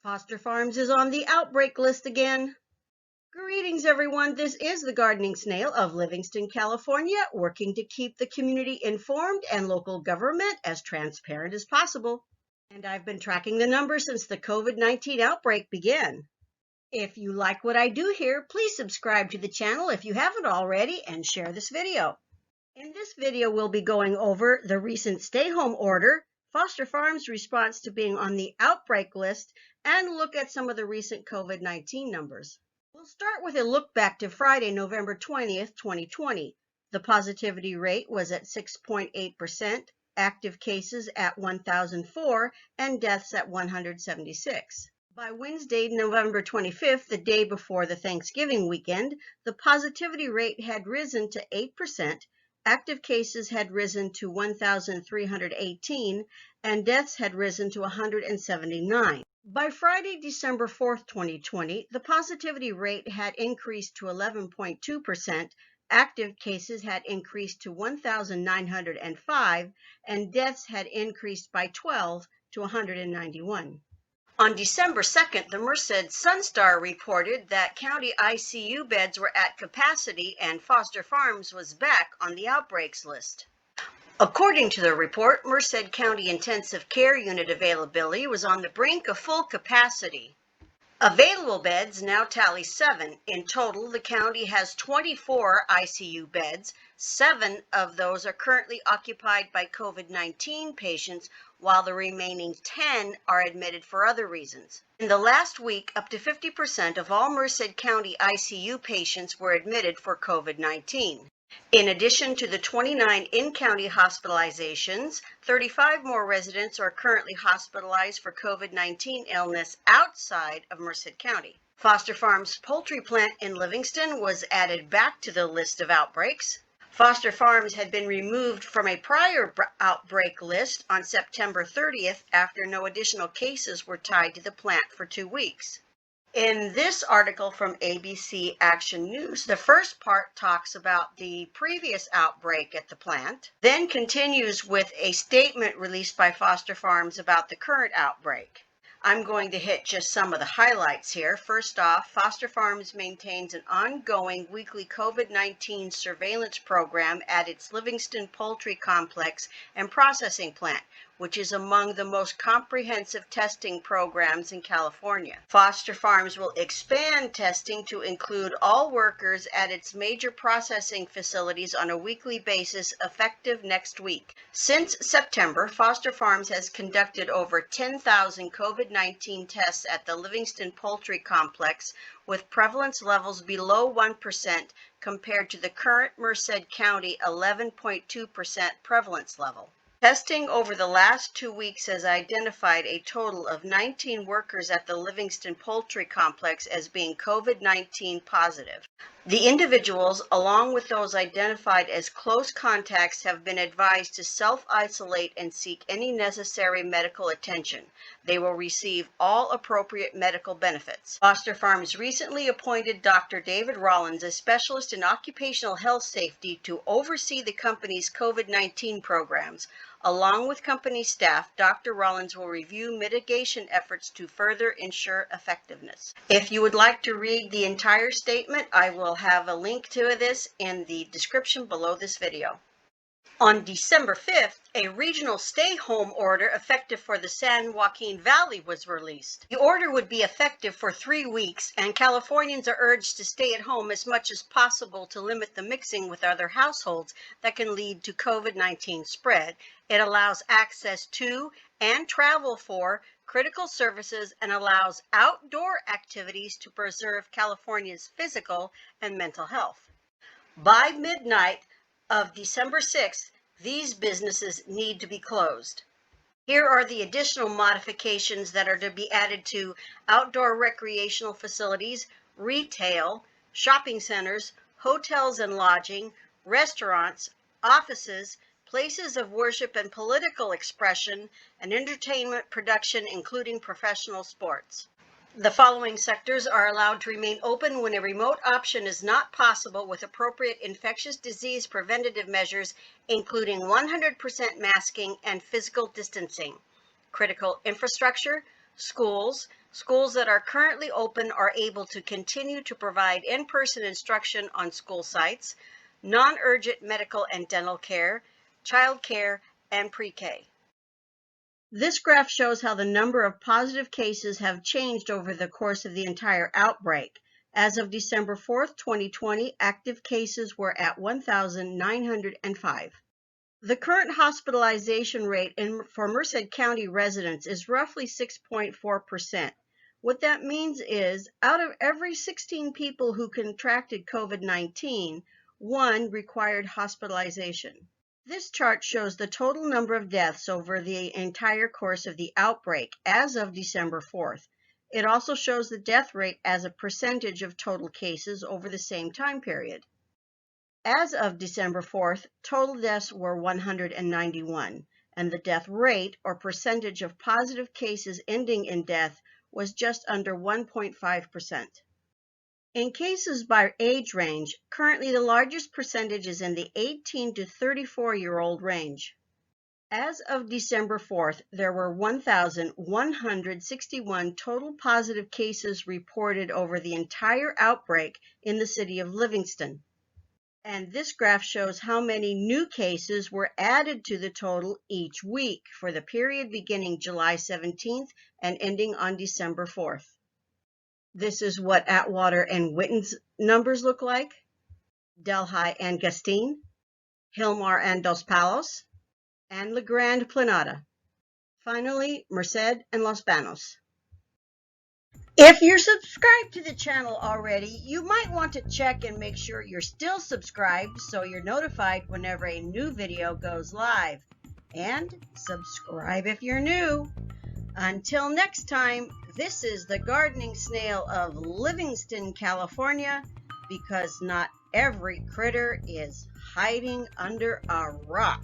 Foster Farms is on the outbreak list again. Greetings, everyone. This is the Gardening Snail of Livingston, California, working to keep the community informed and local government as transparent as possible. And I've been tracking the numbers since the COVID-19 outbreak began. If you like what I do here, please subscribe to the channel if you haven't already and share this video. In this video, we'll be going over the recent stay-home order, Foster Farms' response to being on the outbreak list, and look at some of the recent COVID-19 numbers. We'll start with a look back to Friday, November 20th, 2020. The positivity rate was at 6.8%, active cases at 1,004, and deaths at 176. By Wednesday, November 25th, the day before the Thanksgiving weekend, the positivity rate had risen to 8%, active cases had risen to 1,318, and deaths had risen to 179. By Friday, December 4th, 2020, the positivity rate had increased to 11.2%, active cases had increased to 1,905, and deaths had increased by 12 to 191. On December 2nd, the Merced Sunstar reported that county ICU beds were at capacity and Foster Farms was back on the outbreaks list. According to the report, Merced County Intensive Care Unit availability was on the brink of full capacity. Available beds now tally 7. In total, the county has 24 ICU beds. 7 of those are currently occupied by COVID-19 patients, while the remaining 10 are admitted for other reasons. In the last week, up to 50% of all Merced County ICU patients were admitted for COVID-19. In addition to the 29 in-county hospitalizations, 35 more residents are currently hospitalized for COVID-19 illness outside of Merced County. Foster Farms poultry plant in Livingston was added back to the list of outbreaks. Foster Farms had been removed from a prior outbreak list on September 30th after no additional cases were tied to the plant for 2 weeks. In this article from ABC Action News, the first part talks about the previous outbreak at the plant, then continues with a statement released by Foster Farms about the current outbreak. I'm going to hit just some of the highlights here. First off, Foster Farms maintains an ongoing weekly COVID-19 surveillance program at its Livingston Poultry Complex and Processing Plant, which is among the most comprehensive testing programs in California. Foster Farms will expand testing to include all workers at its major processing facilities on a weekly basis effective next week. Since September, Foster Farms has conducted over 10,000 COVID-19 tests at the Livingston Poultry Complex, with prevalence levels below 1% compared to the current Merced County 11.2% prevalence level. Testing over the last 2 weeks has identified a total of 19 workers at the Livingston Poultry Complex as being COVID-19 positive. The individuals, along with those identified as close contacts, have been advised to self-isolate and seek any necessary medical attention. They will receive all appropriate medical benefits. Foster Farms recently appointed Dr. David Rollins, a specialist in occupational health safety, to oversee the company's COVID-19 programs. Along with company staff, Dr. Rollins will review mitigation efforts to further ensure effectiveness. If you would like to read the entire statement, I will have a link to this in the description below this video. On December 5th, a regional stay-home order effective for the San Joaquin Valley was released. The order would be effective for 3 weeks, and Californians are urged to stay at home as much as possible to limit the mixing with other households that can lead to COVID-19 spread. It allows access to and travel for critical services and allows outdoor activities to preserve California's physical and mental health. By midnight of December 6th, these businesses need to be closed. Here are the additional modifications that are to be added to outdoor recreational facilities, retail, shopping centers, hotels and lodging, restaurants, offices, places of worship and political expression, and entertainment production, including professional sports. The following sectors are allowed to remain open when a remote option is not possible with appropriate infectious disease preventative measures, including 100% masking and physical distancing. Critical infrastructure, schools, Schools that are currently open are able to continue to provide in-person instruction on school sites, non-urgent medical and dental care, child care, and pre-K. This graph shows how the number of positive cases have changed over the course of the entire outbreak. As of December 4th, 2020, active cases were at 1,905. The current hospitalization rate for Merced County residents is roughly 6.4%. What that means is, out of every 16 people who contracted COVID-19, 1 required hospitalization. This chart shows the total number of deaths over the entire course of the outbreak as of December 4th. It also shows the death rate as a percentage of total cases over the same time period. As of December 4th, total deaths were 191, and the death rate, or percentage of positive cases ending in death, was just under 1.5%. In cases by age range, currently the largest percentage is in the 18 to 34-year-old range. As of December 4th, there were 1,161 total positive cases reported over the entire outbreak in the city of Livingston. And this graph shows how many new cases were added to the total each week for the period beginning July 17th and ending on December 4th. This is what Atwater and Witten's numbers look like, Delhi and Gastine, Hilmar and Dos Palos, and La Grande Planada. Finally, Merced and Los Banos. If you're subscribed to the channel already, you might want to check and make sure you're still subscribed so you're notified whenever a new video goes live. And subscribe if you're new. Until next time, this is the gardening snail of Livingston, California, because not every critter is hiding under a rock.